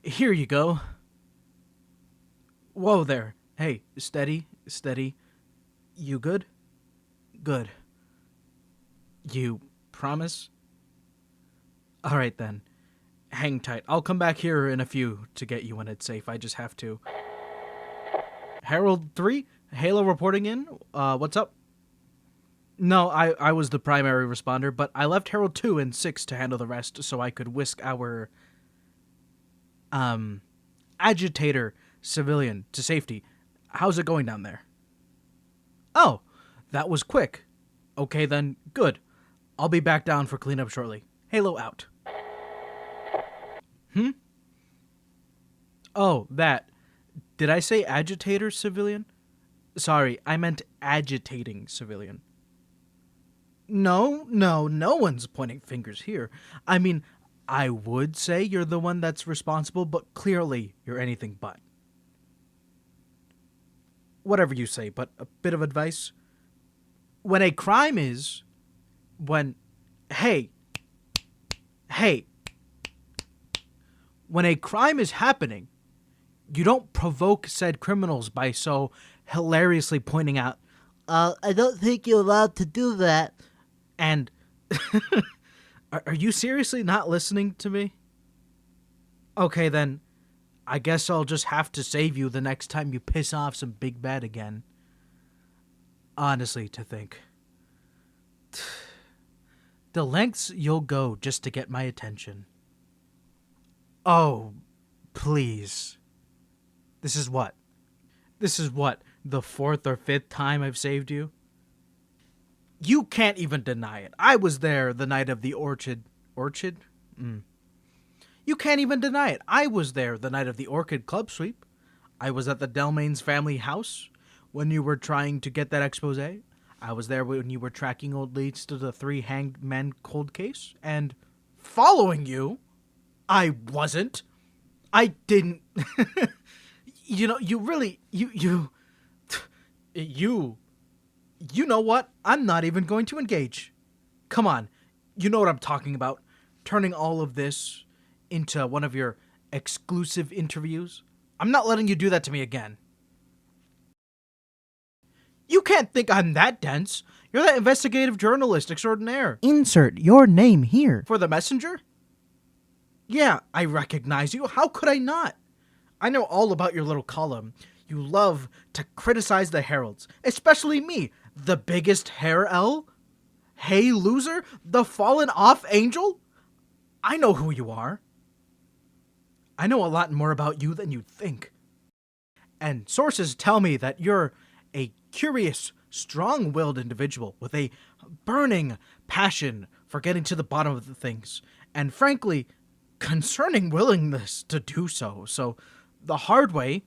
Here you go. Whoa there. Hey, steady, steady. You good? Good. You promise? Alright then. Hang tight. I'll come back here in a few to get you when it's safe. I just have to. Herald 3? Halo reporting in? What's up? No, I was the primary responder, but I left Herald 2 and 6 to handle the rest so I could whisk our, agitator civilian to safety. How's it going down there? Oh, that was quick. Okay then, good. I'll be back down for cleanup shortly. Halo out. Oh, that. Did I say agitator civilian? Sorry, I meant agitating civilian. No one's pointing fingers here. I mean, I would say you're the one that's responsible, but clearly you're anything but. Whatever you say, but a bit of advice. When a crime is... Hey. When a crime is happening, you don't provoke said criminals by so hilariously pointing out, I don't think you're allowed to do that. And are you seriously not listening to me? Okay, then I guess I'll just have to save you the next time you piss off some big bad again. Honestly, to think. The lengths you'll go just to get my attention. Oh, please. This is what? The fourth or fifth time I've saved you? You can't even deny it. I was there the night of the orchid. Orchid? You can't even deny it. I was there the night of the orchid club sweep. I was at the Delmain's family house when you were trying to get that expose. I was there when you were tracking old leads to the 3 hanged men cold case. And following you, I wasn't. I didn't. You know, you really, you know what? I'm not even going to engage. Come on. You know what I'm talking about. Turning all of this into one of your exclusive interviews. I'm not letting you do that to me again. You can't think I'm that dense. You're that investigative journalist extraordinaire. Insert your name here. For the messenger? Yeah, I recognize you. How could I not? I know all about your little column. You love to criticize the heralds, especially me, the biggest hair L. Hey, loser, the fallen off angel? I know who you are. I know a lot more about you than you'd think. And sources tell me that you're a curious, strong-willed individual with a burning passion for getting to the bottom of the things, and frankly, concerning willingness to do so. So, the hard way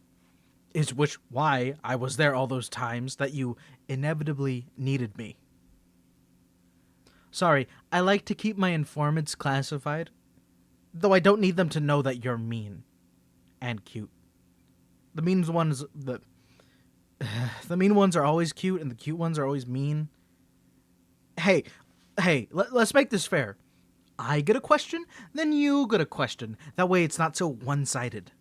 is why I was there all those times that you inevitably needed me. Sorry, I like to keep my informants classified, though I don't need them to know that you're mean and cute. The mean ones are always cute and the cute ones are always mean. Hey, let's make this fair. I get a question, then you get a question. That way it's not so one-sided.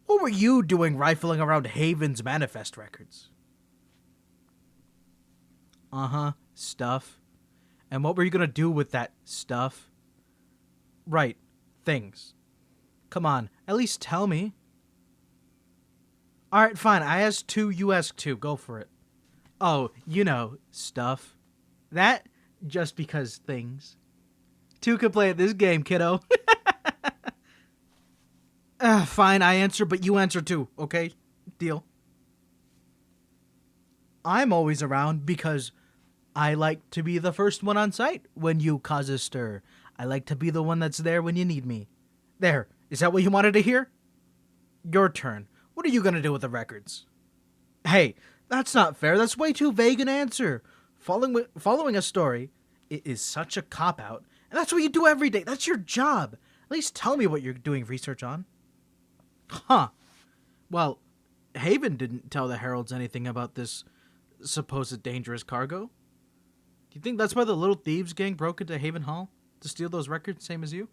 What were you doing rifling around Haven's manifest records? Stuff. And what were you gonna do with that stuff? Right, things. Come on, at least tell me. Alright, fine, I asked 2, you ask 2, go for it. Oh, you know, stuff. That, just because things. 2 can play at this game, kiddo. Fine, I answer, but you answer too, okay? Deal. I'm always around because I like to be the first one on site when you cause a stir. I like to be the one that's there when you need me. There, is that what you wanted to hear? Your turn. What are you gonna do with the records? Hey, that's not fair. That's way too vague an answer. Following a story, it is such a cop-out, and that's what you do every day. That's your job. At least tell me what you're doing research on. Huh. Well, Haven didn't tell the Heralds anything about this supposed dangerous cargo. Do you think that's why the Little Thieves gang broke into Haven Hall? To steal those records, same as you?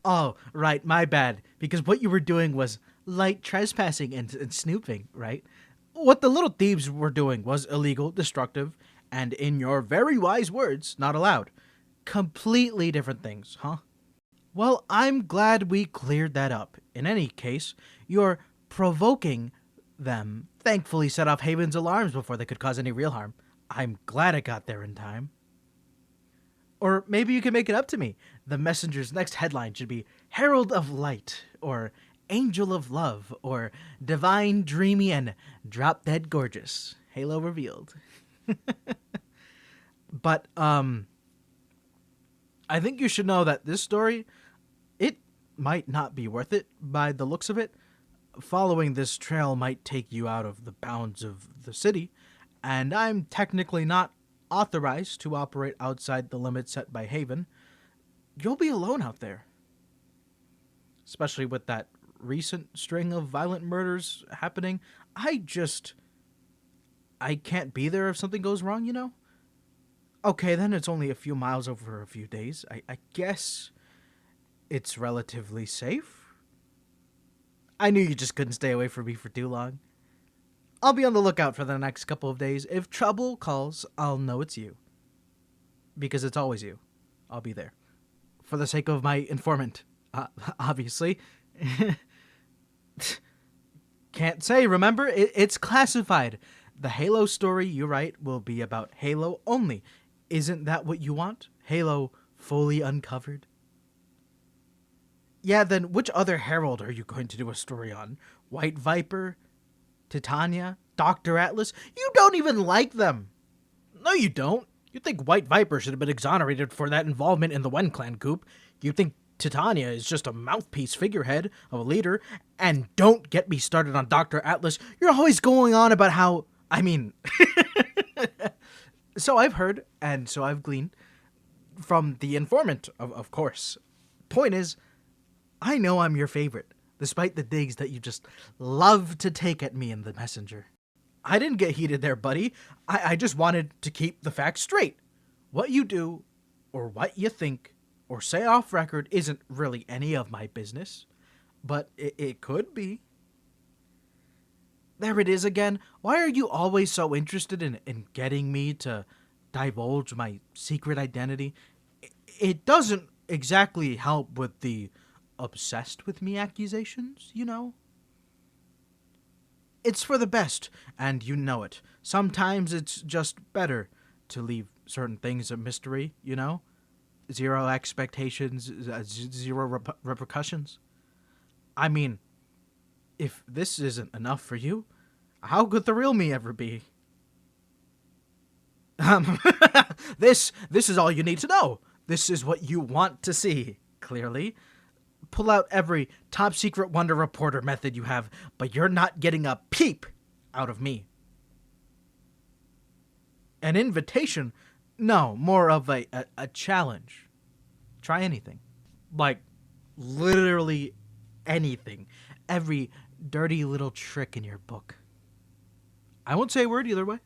Oh, right, my bad. Because what you were doing was light trespassing and snooping, right? What the little thieves were doing was illegal, destructive, and in your very wise words, not allowed. Completely different things, huh? Well, I'm glad we cleared that up. In any case, your provoking them thankfully set off Haven's alarms before they could cause any real harm. I'm glad it got there in time. Or maybe you can make it up to me. The Messenger's next headline should be Herald of Light, or Angel of Love, or Divine Dreamy and Drop Dead Gorgeous. Halo revealed. But, I think you should know that this story, it might not be worth it by the looks of it. Following this trail might take you out of the bounds of the city, and I'm technically not authorized to operate outside the limits set by Haven. You'll be alone out there. Especially with that recent string of violent murders happening. I can't be there if something goes wrong, you know? Okay, then it's only a few miles over a few days. I guess it's relatively safe. I knew you just couldn't stay away from me for too long. I'll be on the lookout for the next couple of days. If trouble calls, I'll know it's you. Because it's always you. I'll be there. For the sake of my informant, obviously. Can't say, remember? It's classified. The Halo story you write will be about Halo only. Isn't that what you want? Halo fully uncovered? Yeah, then which other Herald are you going to do a story on? White Viper? Titania? Dr. Atlas? You don't even like them! No, you don't. You think White Viper should have been exonerated for that involvement in the Wen Clan coup. You think Titania is just a mouthpiece figurehead of a leader. And don't get me started on Dr. Atlas. You're always going on about how... I mean... So I've heard, and so I've gleaned, from the informant, of course. Point is, I know I'm your favorite, despite the digs that you just love to take at me in the messenger. I didn't get heated there, buddy. I just wanted to keep the facts straight. What you do, or what you think, or say off record isn't really any of my business. But it could be. There it is again. Why are you always so interested in getting me to divulge my secret identity? It doesn't exactly help with the obsessed with me accusations, you know? It's for the best, and you know it. Sometimes it's just better to leave certain things a mystery, you know? Zero expectations, zero repercussions. I mean, if this isn't enough for you, how could the real me ever be? This is all you need to know. This is what you want to see, clearly. Pull out every top secret Wonder Reporter method you have, but you're not getting a peep out of me. An invitation? No, more of a challenge. Try anything. Like, literally anything. Every dirty little trick in your book. I won't say a word either way.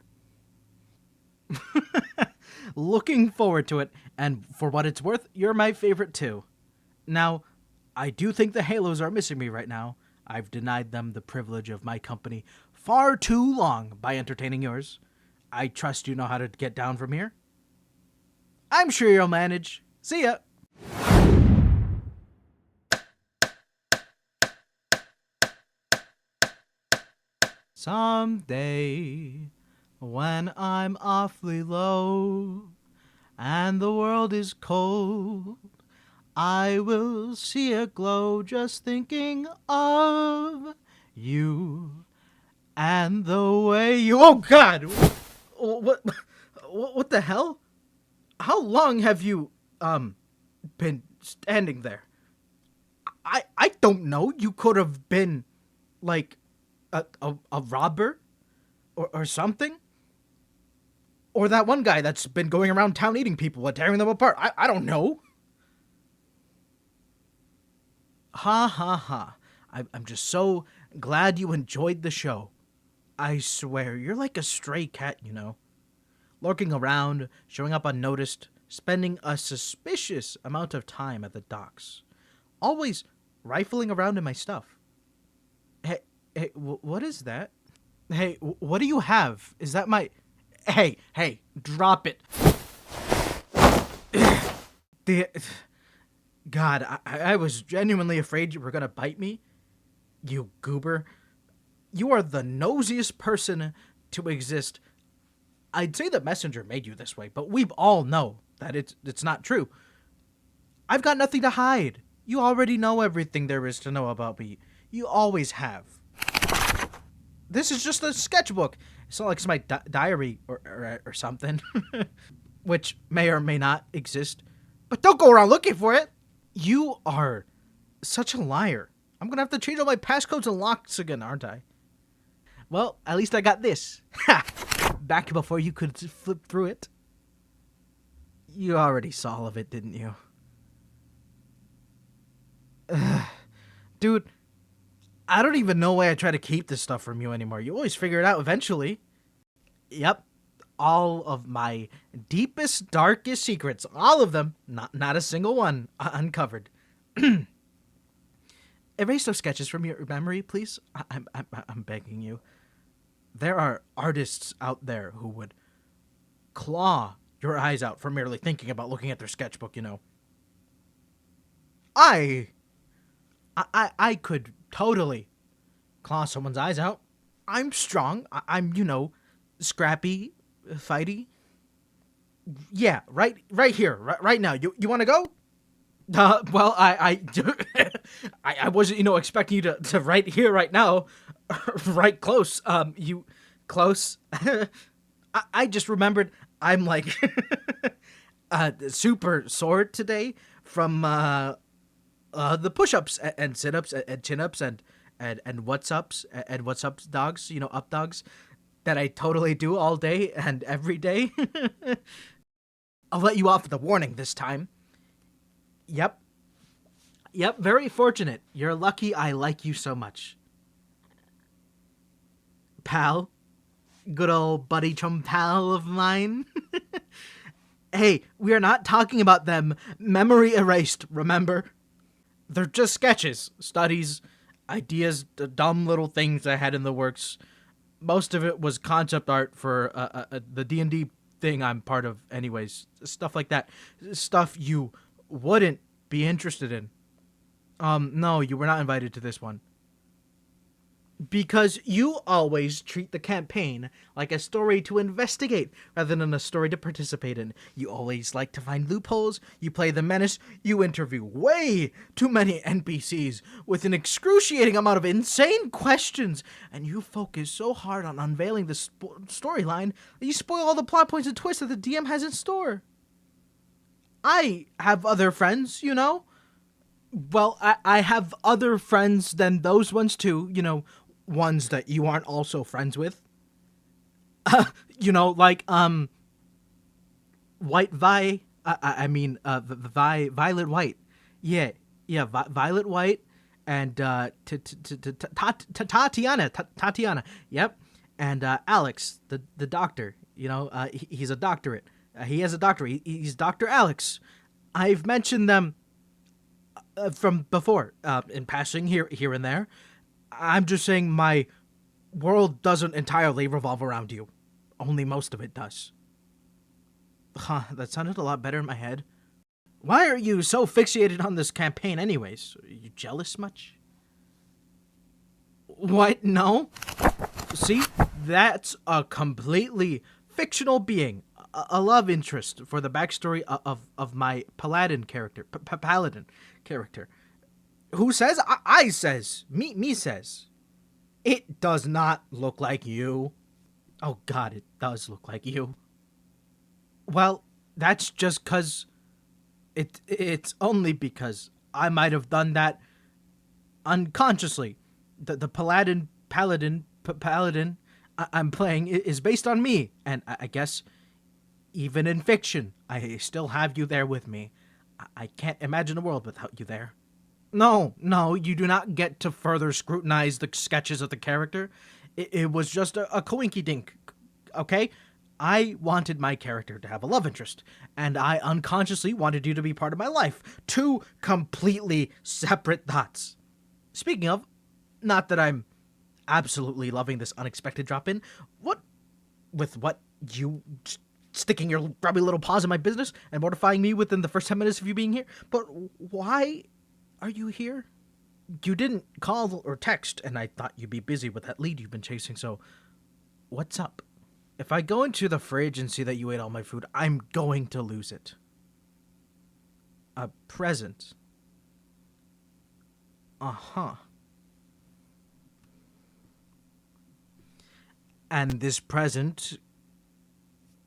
Looking forward to it, and for what it's worth, you're my favorite too. Now, I do think the Halos are missing me right now. I've denied them the privilege of my company far too long by entertaining yours. I trust you know how to get down from here. I'm sure you'll manage. See ya! Someday, when I'm awfully low and the world is cold, I will see a glow just thinking of you and the way you... Oh, God! What the hell? How long have you, been standing there? I don't know. You could have been, like... A robber? Or something? Or that one guy that's been going around town eating people and tearing them apart. I don't know. Ha ha ha. I'm just so glad you enjoyed the show. I swear, you're like a stray cat, you know. Lurking around, showing up unnoticed, spending a suspicious amount of time at the docks. always rifling around in my stuff. Hey, what is that? Hey, what do you have? Is that my... Hey, drop it. God, I was genuinely afraid you were gonna bite me. You goober. You are the nosiest person to exist. I'd say the messenger made you this way, but we all know that it's not true. I've got nothing to hide. You already know everything there is to know about me. You always have. This is just a sketchbook. It's not like it's my diary or something. Which may or may not exist. But don't go around looking for it. You are such a liar. I'm gonna have to change all my passcodes and locks again, aren't I? Well, at least I got this. Ha! Back before you could flip through it. You already saw all of it, didn't you? Dude, I don't even know why I try to keep this stuff from you anymore. You always figure it out eventually. Yep. All of my deepest, darkest secrets. All of them. Not a single one uncovered. Erase those sketches from your memory, please. I'm begging you. There are artists out there who would claw your eyes out for merely thinking about looking at their sketchbook, you know. I could totally claw someone's eyes out. I'm strong. I'm, you know, scrappy, fighty. Yeah, right here, right now. You want to go? Well, I wasn't, you know, expecting you to right here, right now, right close. You close. I just remembered I'm like super sore today from the push-ups and sit-ups and chin-ups and what's-ups and what's-ups dogs, you know, up dogs that I totally do all day and every day. I'll let you off with a warning this time. Yep, very fortunate. You're lucky I like you so much. Pal. Good old buddy chum pal of mine. Hey, we are not talking about them. Memory erased, remember? They're just sketches, studies, ideas, the dumb little things I had in the works. Most of it was concept art for the D&D thing I'm part of anyways. Stuff like that. Stuff you wouldn't be interested in. No, you were not invited to this one. Because you always treat the campaign like a story to investigate rather than a story to participate in. You always like to find loopholes, you play the menace, you interview way too many NPCs with an excruciating amount of insane questions, and you focus so hard on unveiling the storyline that you spoil all the plot points and twists that the DM has in store. I have other friends, you know? Well, I have other friends than those ones too, you know, ones that you aren't also friends with. You know, like, White Vi, Violet White. Yeah, Violet White and, Tatiana, yep. And, Alex, the doctor, you know, he's a doctorate. He has a doctorate. He's Dr. Alex. I've mentioned them from before, in passing here and there. I'm just saying my world doesn't entirely revolve around you. Only most of it does. Huh, that sounded a lot better in my head. Why are you so fixated on this campaign anyways? Are you jealous much? What? No? See? That's a completely fictional being. A love interest for the backstory of my paladin character. Paladin character. Who says? I says. Me says. It does not look like you. Oh god, it does look like you. Well, that's just cause... It's only because I might have done that unconsciously. The paladin I'm playing is based on me. And I guess... even in fiction, I still have you there with me. I can't imagine a world without you there. No, you do not get to further scrutinize the sketches of the character. It was just a coinky-dink, okay? I wanted my character to have a love interest, and I unconsciously wanted you to be part of my life. Two completely separate thoughts. Speaking of, not that I'm absolutely loving this unexpected drop in, what you sticking your grubby little paws in my business and mortifying me within the first 10 minutes of you being here, but why are you here? You didn't call or text, and I thought you'd be busy with that lead you've been chasing, so what's up? If I go into the fridge and see that you ate all my food, I'm going to lose it. A present. Uh-huh. And this present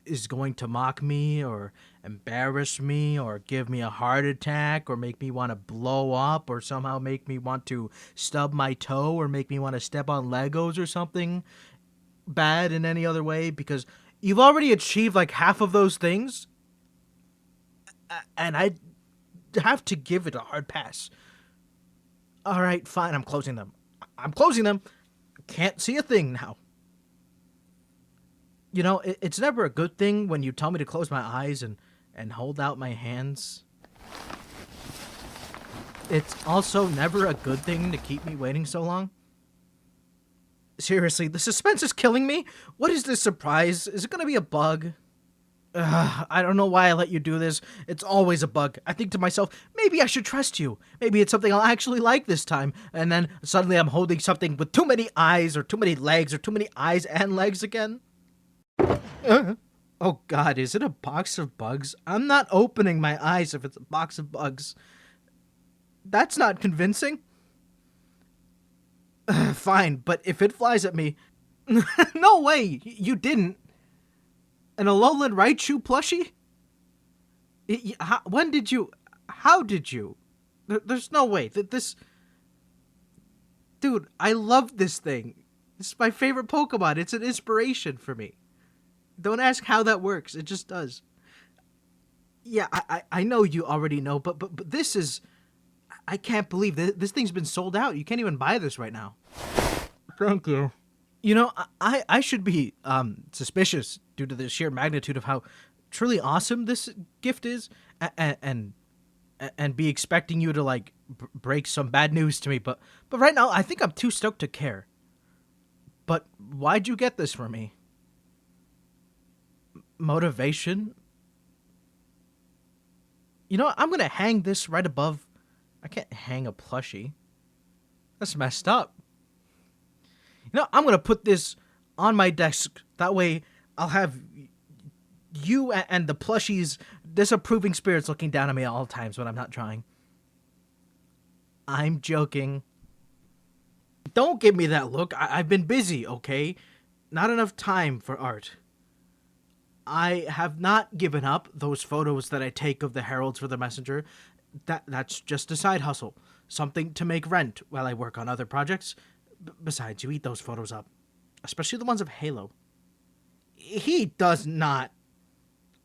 is going to mock me or embarrass me or give me a heart attack or make me want to blow up or somehow make me want to stub my toe or make me want to step on Legos or something bad in any other way, because you've already achieved like half of those things, and I have to give it a hard pass. All right, fine, I'm closing them. Can't see a thing now. You know, it's never a good thing when you tell me to close my eyes and hold out my hands. It's also never a good thing to keep me waiting so long. Seriously, the suspense is killing me. What is this surprise? Is it gonna be a bug? I don't know why I let you do this. It's always a bug. I think to myself, maybe I should trust you. Maybe it's something I'll actually like this time. And then suddenly I'm holding something with too many eyes or too many legs or too many eyes and legs again. Oh god, is it a box of bugs? I'm not opening my eyes if it's a box of bugs. That's not convincing. Fine, but if it flies at me... No way, you didn't. An Alolan Raichu plushie? When did you... How did you? There's no way. This... Dude, I love this thing. This is my favorite Pokemon. It's an inspiration for me. Don't ask how that works. It just does. Yeah, I know you already know, but this is... I can't believe this thing's been sold out. You can't even buy this right now. Thank you. You know, I should be suspicious due to the sheer magnitude of how truly awesome this gift is, and be expecting you to like break some bad news to me. But right now, I think I'm too stoked to care. But why'd you get this for me? Motivation? You know, I'm gonna hang this right above. I can't hang a plushie. That's messed up. You know, I'm gonna put this on my desk. That way, I'll have you and the plushies disapproving spirits looking down at me at all times when I'm not trying. I'm joking. Don't give me that look. I've been busy, okay? Not enough time for art. I have not given up those photos that I take of the heralds for the messenger. That's just a side hustle. Something to make rent while I work on other projects. Besides, you eat those photos up. Especially the ones of Halo. He does not.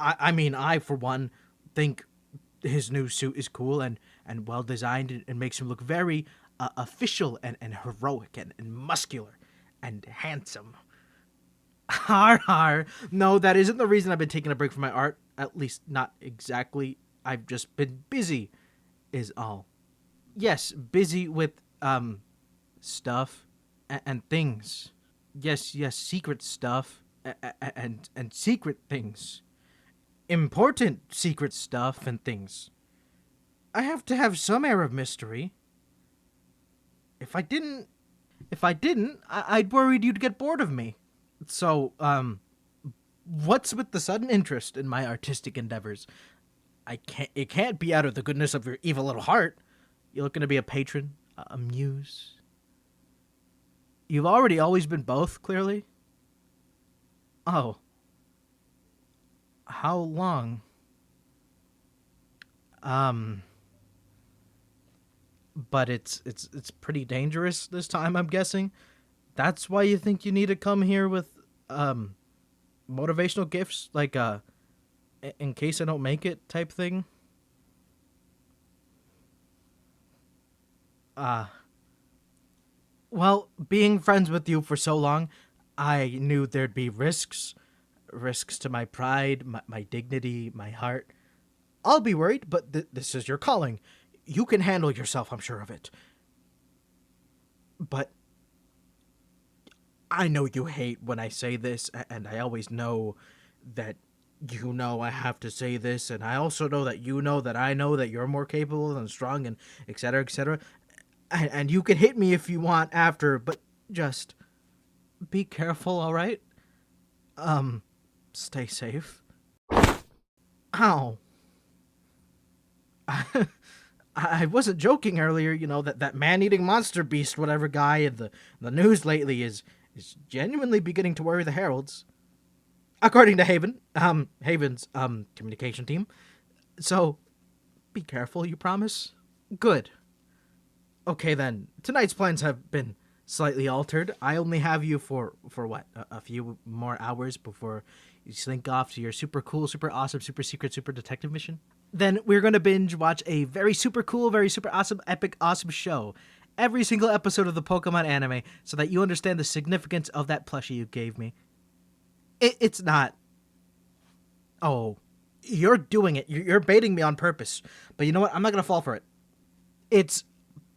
I mean, I, for one, think his new suit is cool and well designed and makes him look very official and heroic and muscular and handsome. Har har. No, that isn't the reason I've been taking a break from my art. At least not exactly. I've just been busy, is all. Yes, busy with, stuff and things. Yes, secret stuff and secret things. Important secret stuff and things. I have to have some air of mystery. If I didn't, I'd worried you'd get bored of me. So, what's with the sudden interest in my artistic endeavors? It can't be out of the goodness of your evil little heart. You're looking to be a patron, a muse. You've already always been both, clearly. Oh. How long? But it's pretty dangerous this time, I'm guessing. That's why you think you need to come here with, motivational gifts, like, in case I don't make it type thing? Well, being friends with you for so long, I knew there'd be risks. risks to my pride, my dignity, my heart. I'll be worried, but this is your calling. You can handle yourself, I'm sure of it. But I know you hate when I say this, and I always know that you know I have to say this, and I also know that you know that I know that you're more capable and strong, and etc., etc. And you can hit me if you want after, but just be careful, all right? Stay safe. Ow. I wasn't joking earlier, you know, that man-eating monster beast whatever guy in the news lately is genuinely beginning to worry the heralds. According to Haven's communication team. So, be careful, you promise? Good. Okay then, tonight's plans have been slightly altered. I only have you for what? A few more hours before you slink off to your super cool, super awesome, super secret, super detective mission. Then we're going to binge watch a very super cool, very super awesome, epic, awesome show. Every single episode of the Pokemon anime so that you understand the significance of that plushie you gave me. It's not. Oh, you're doing it. You're baiting me on purpose. But you know what? I'm not going to fall for it. It's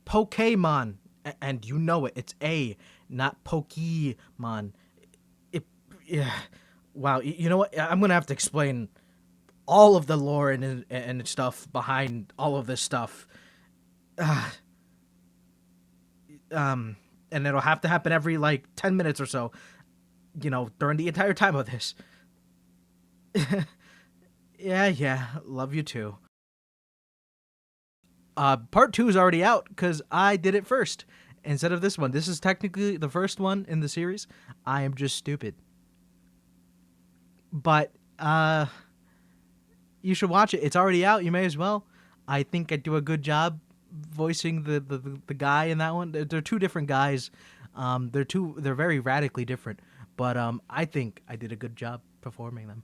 Pokemon. And you know it. It's A, not Pokemon. Yeah. Wow. You know what? I'm going to have to explain all of the lore and stuff behind all of this stuff. And it'll have to happen every, 10 minutes or so. You know, during the entire time of this. Yeah, love you too. Part 2 is already out because I did it first instead of this one. This is technically the first one in the series. I am just stupid. But, you should watch it. It's already out. You may as well. I think I do a good job voicing the guy in that one. They're two different guys. They're very radically different. But I think I did a good job performing them.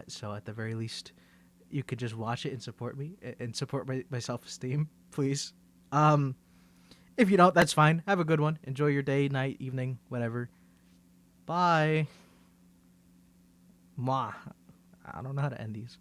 So at the very least, you could just watch it and support me and support my self-esteem, please. If you don't, that's fine. Have a good one. Enjoy your day, night, evening, whatever. Bye. Mwah. I don't know how to end these.